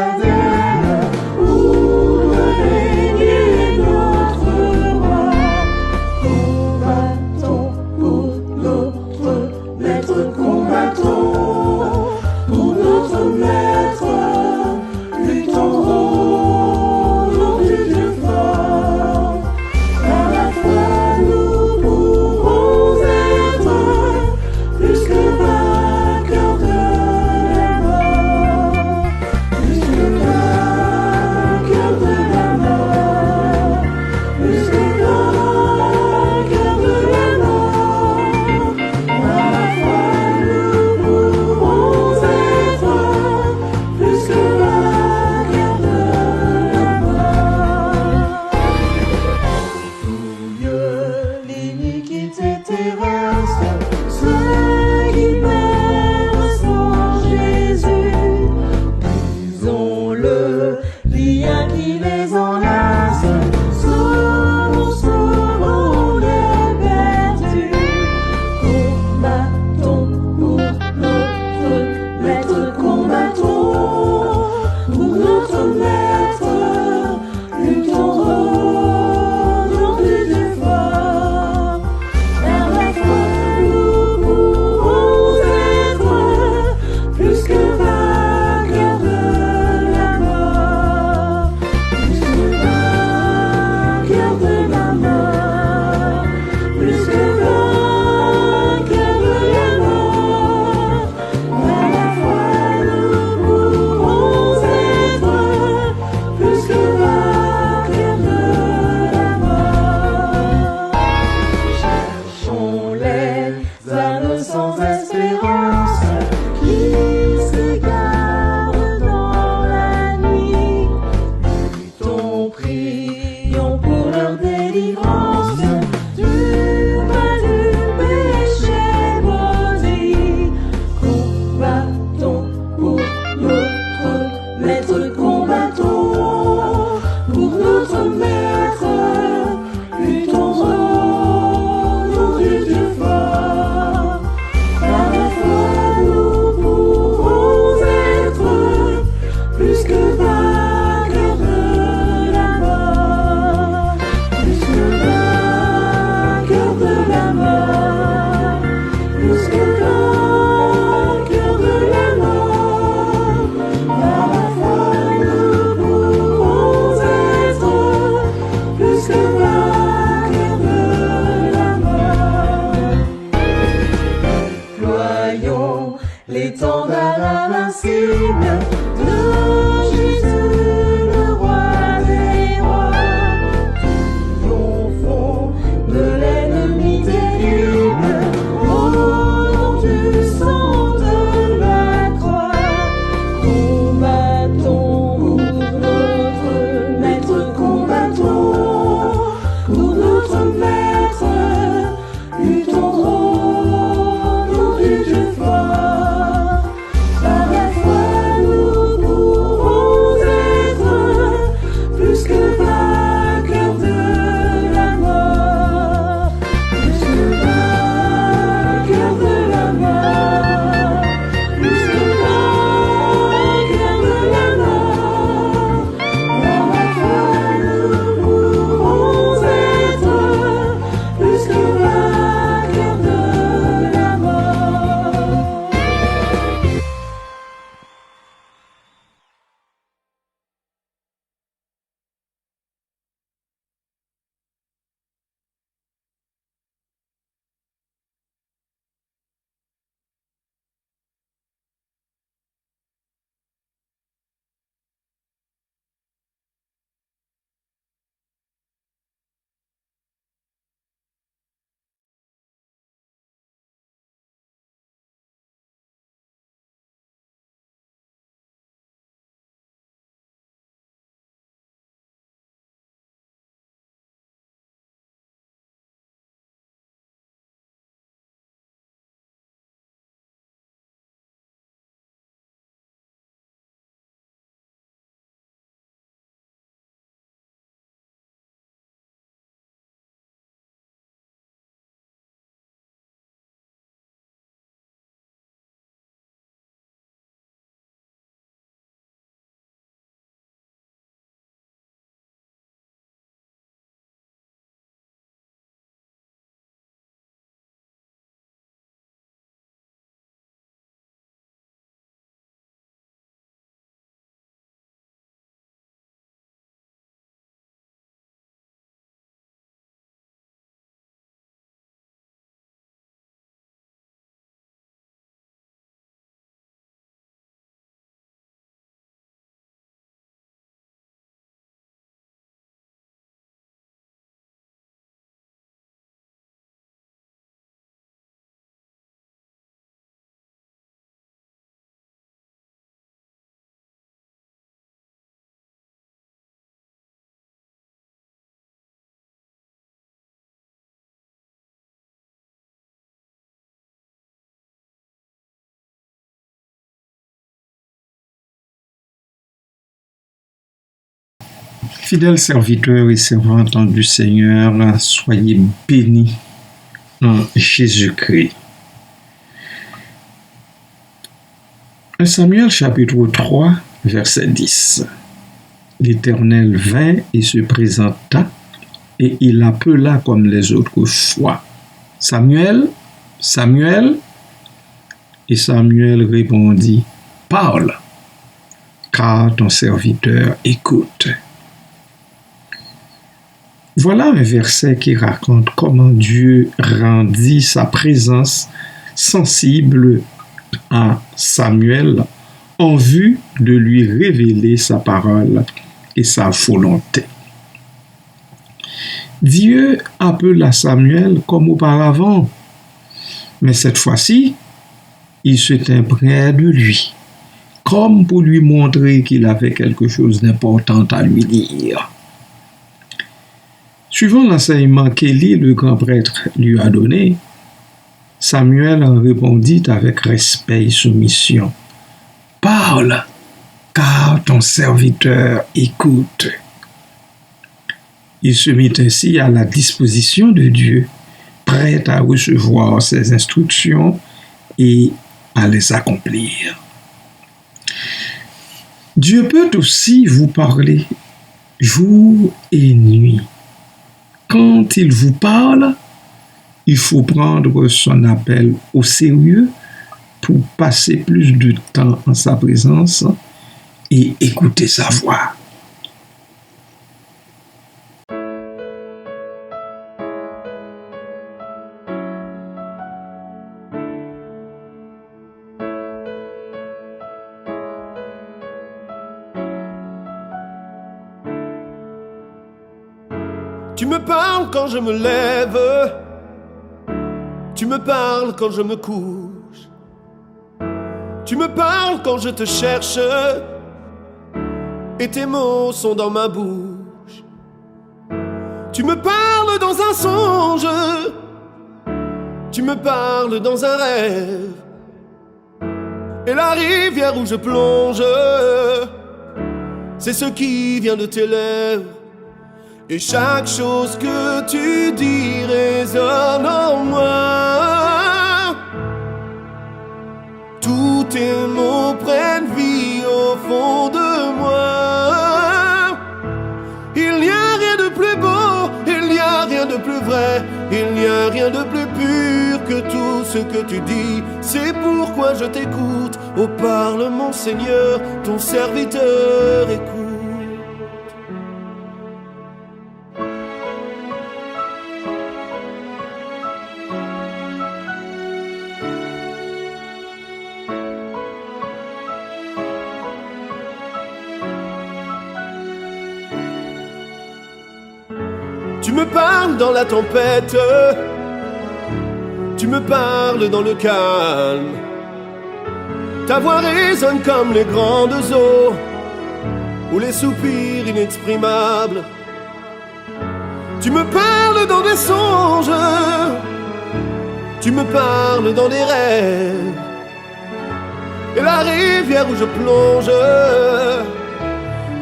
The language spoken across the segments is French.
gardien, pour régner notre roi. Combattons pour notre maître, combattons pour notre maître, luttons au nom du Dieu fort. Par la foi nous pouvons être plus que vainqueurs de la mort, plus que vainqueurs de la mort, plus que vainqueurs de la mort. Par la foi nous pouvons être plus que vainqueurs de la mort. Souille l'iniquité terrestre, ceux qui meurent sans Jésus. Brisons le lien qui les enlace, sauvons les perdus. Combattons pour notre maître, combattons pour notre maître, luttons au nom du Dieu fort. Par la foi nous pouvons être plus que vainqueurs de la mort, plus que vainqueurs de la mort, plus que vainqueurs de la mort. Par la foi nous pouvons être plus que vainqueurs de la mort. Cherchons les âmes sans espérance qui s'égarent dans la nuit. Luttons, prions pour leur délivrance du mal du péché maudit. Combattons pour notre maître, combattons pour notre maître, luttons au nom du Dieu fort. Par la foi nous pouvons être plus que vainqueurs de la mort, plus que vainqueurs de la mort, plus que vainqueurs de la mort. Par la foi nous pouvons être plus que vainqueurs de la mort. Déployons l'étendard invincible de Jésus. Fidèles serviteurs et servantes du Seigneur, soyez bénis en Jésus-Christ. 1 Samuel chapitre 3, verset 10. L'Éternel vint et se présenta, et il appela comme les autres fois. Samuel, Samuel. Et Samuel répondit, parle, car ton serviteur écoute. Voilà un verset qui raconte comment Dieu rendit sa présence sensible à Samuel en vue de lui révéler sa parole et sa volonté. Dieu appela Samuel comme auparavant, mais cette fois-ci, il se tint près de lui, comme pour lui montrer qu'il avait quelque chose d'important à lui dire. Suivant l'enseignement qu'Élie, le grand prêtre, lui a donné, Samuel en répondit avec respect et soumission. « Parle, car ton serviteur écoute. » Il se mit ainsi à la disposition de Dieu, prêt à recevoir ses instructions et à les accomplir. Dieu peut aussi vous parler jour et nuit. Quand il vous parle, il faut prendre son appel au sérieux pour passer plus de temps en sa présence et écouter sa voix. Tu me parles quand je me lève, tu me parles quand je me couche, tu me parles quand je te cherche, et tes mots sont dans ma bouche. Tu me parles dans un songe, tu me parles dans un rêve, et la rivière où je plonge, c'est ce qui vient de tes lèvres. Et chaque chose que tu dis résonne en moi. Tous tes mots prennent vie au fond de moi. Il n'y a rien de plus beau, il n'y a rien de plus vrai, il n'y a rien de plus pur que tout ce que tu dis. C'est pourquoi je t'écoute. Oh, parle mon Seigneur, ton serviteur écoute. Tu me parles dans la tempête, tu me parles dans le calme. Ta voix résonne comme les grandes eaux ou les soupirs inexprimables. Tu me parles dans des songes, tu me parles dans des rêves, et la rivière où je plonge,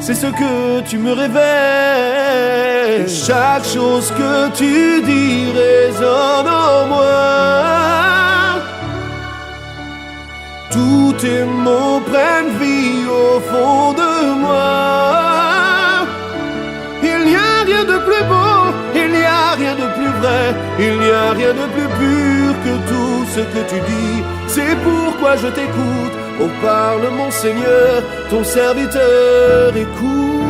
c'est ce que tu me révèles. Chaque chose que tu dis résonne en moi. Tous tes mots prennent vie au fond de moi. Il n'y a rien de plus beau, il n'y a rien de plus vrai, il n'y a rien de plus pur que tout ce que tu dis. C'est pourquoi je t'écoute. Oh, parle mon Seigneur, ton serviteur écoute.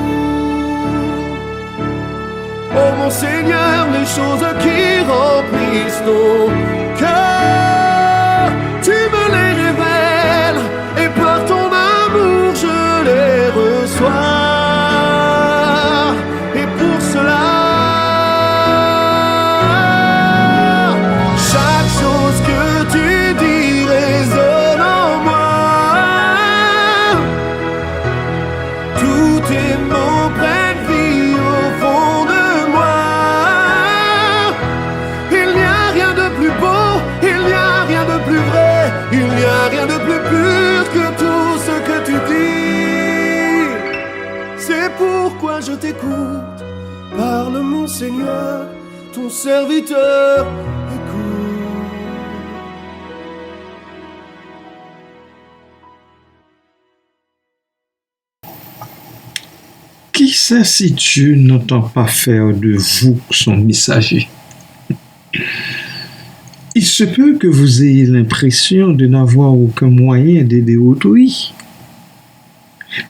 Oh mon Seigneur, les choses qui remplissent nos cœurs, tu me les révèles, et par ton amour je les reçois. Et pour cela, chaque chose que tu dis résonne en moi. Tous tes mots prennent vie au fond de moi. Il n'y a rien de plus beau, il n'y a rien de plus vrai, il n'y a rien de plus pur que tout ce que tu dis. C'est pourquoi je t'écoute. Parle mon Seigneur, ton serviteur écoute. Qui sait si Dieu n'entend pas faire de vous son messager? Il se peut que vous ayez l'impression de n'avoir aucun moyen d'aider autrui.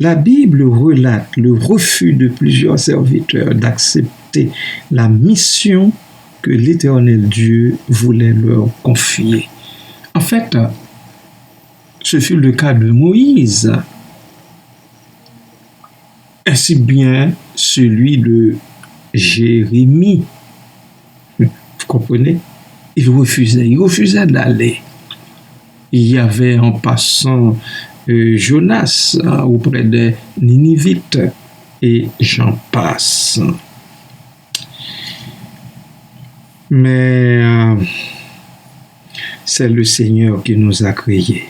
La Bible relate le refus de plusieurs serviteurs d'accepter la mission que l'Éternel Dieu voulait leur confier. En fait, ce fut le cas de Moïse, ainsi bien celui de Jérémie. Vous comprenez? Il refusait d'aller. Il y avait en passant Jonas auprès des Ninivites et j'en passe. Mais c'est le Seigneur qui nous a créés.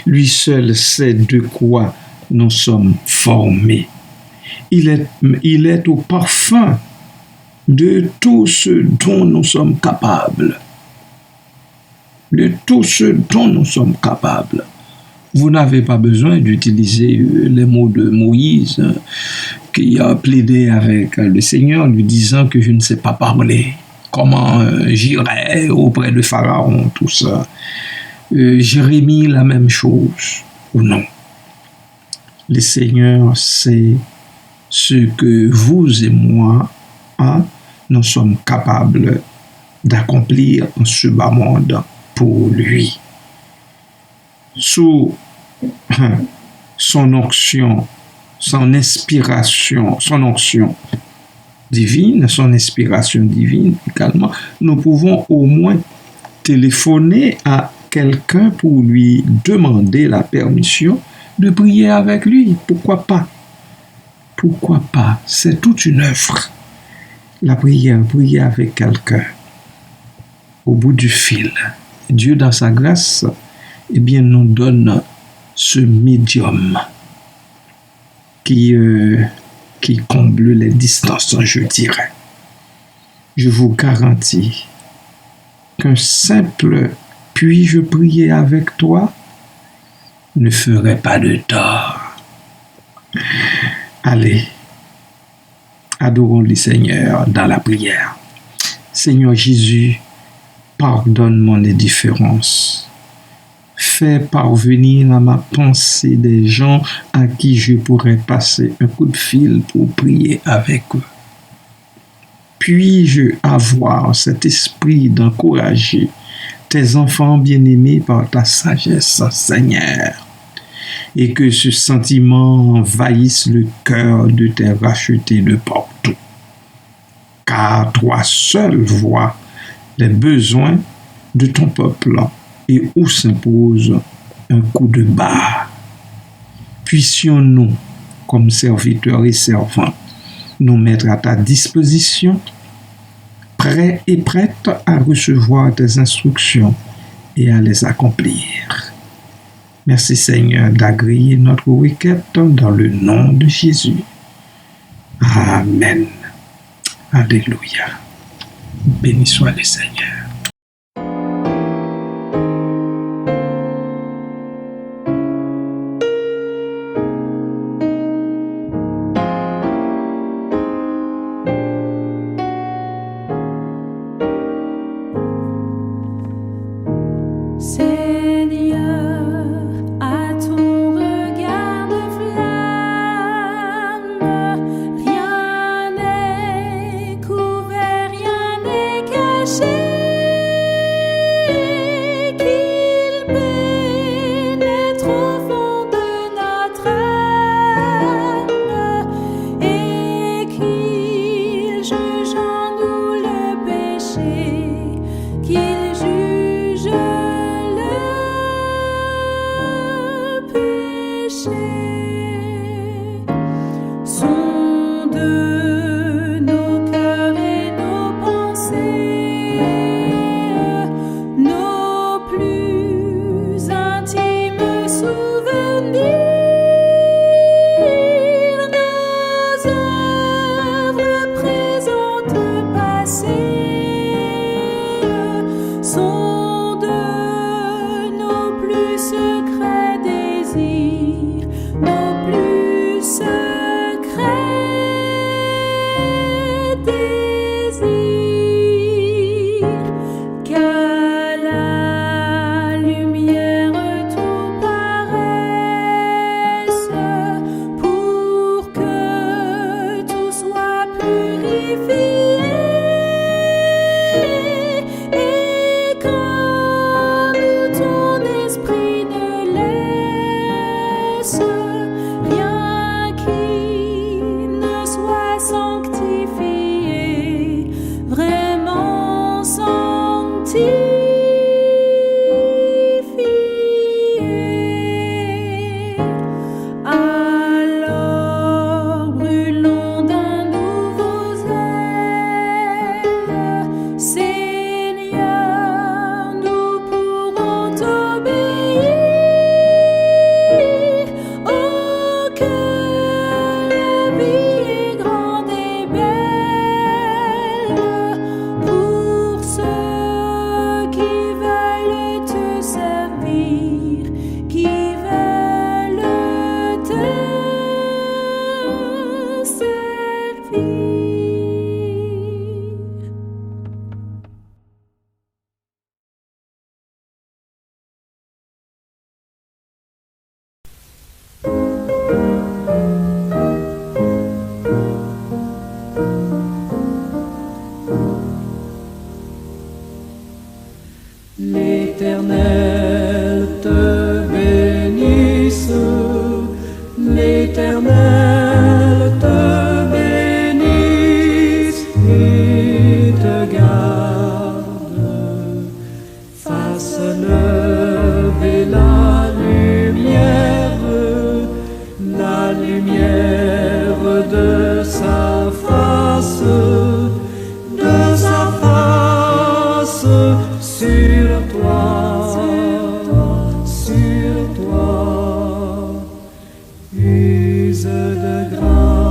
Lui seul sait de quoi nous sommes formés. Il est au parfum de tout ce dont nous sommes capables. De tout ce dont nous sommes capables. Vous n'avez pas besoin d'utiliser les mots de Moïse qui a plaidé avec le Seigneur lui disant que je ne sais pas parler. Comment j'irai auprès de Pharaon, tout ça. Jérémie, la même chose, ou non? Le Seigneur sait ce que vous et moi, nous sommes capables d'accomplir en ce bas monde pour lui. Sous son onction, son inspiration divine également, nous pouvons au moins téléphoner à quelqu'un pour lui demander la permission de prier avec lui. Pourquoi pas? Pourquoi pas? C'est toute une œuvre. La prière, prier avec quelqu'un au bout du fil. Dieu, dans sa grâce, nous donne ce médium qui comble les distances, je dirais. Je vous garantis qu'un simple « puis-je prier avec toi » ne ferait pas de tort. Allez, adorons le Seigneur dans la prière. Seigneur Jésus, pardonne mon indifférence. Fais parvenir à ma pensée des gens à qui je pourrais passer un coup de fil pour prier avec eux. Puis-je avoir cet esprit d'encourager tes enfants bien-aimés par ta sagesse, Seigneur, et que ce sentiment envahisse le cœur de tes rachetés de partout. Car toi seul vois les besoins de ton peuple et où s'impose un coup de barre. Puissions-nous, comme serviteurs et servants, nous mettre à ta disposition, prêts et prêtes à recevoir tes instructions et à les accomplir. Merci Seigneur d'agréer notre requête dans le nom de Jésus. Amen. Alléluia. Béni soit le Seigneur. Rien n'est couvert, rien n'est caché.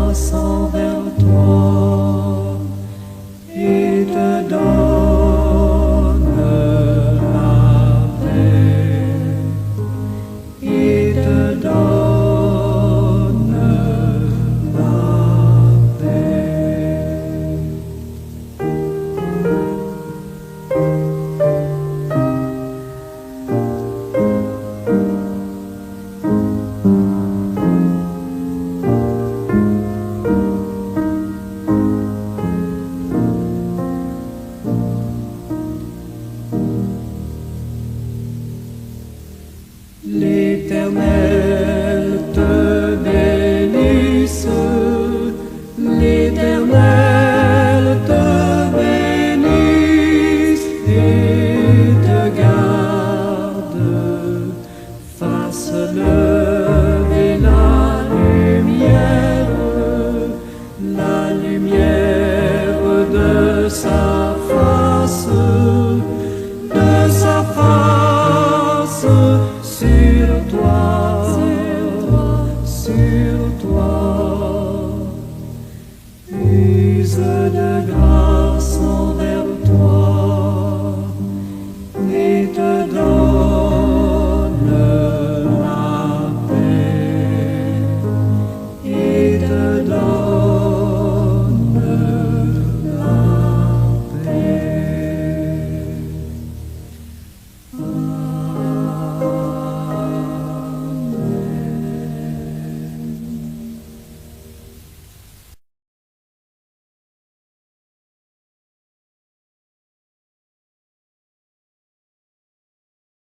grâce envers toi et te donne la paix, et te donne la paix. L'Éternel te bénisse, l'Éternel te bénisse et te garde, fasse lever la lumière de sa face sur toi, use de grâce.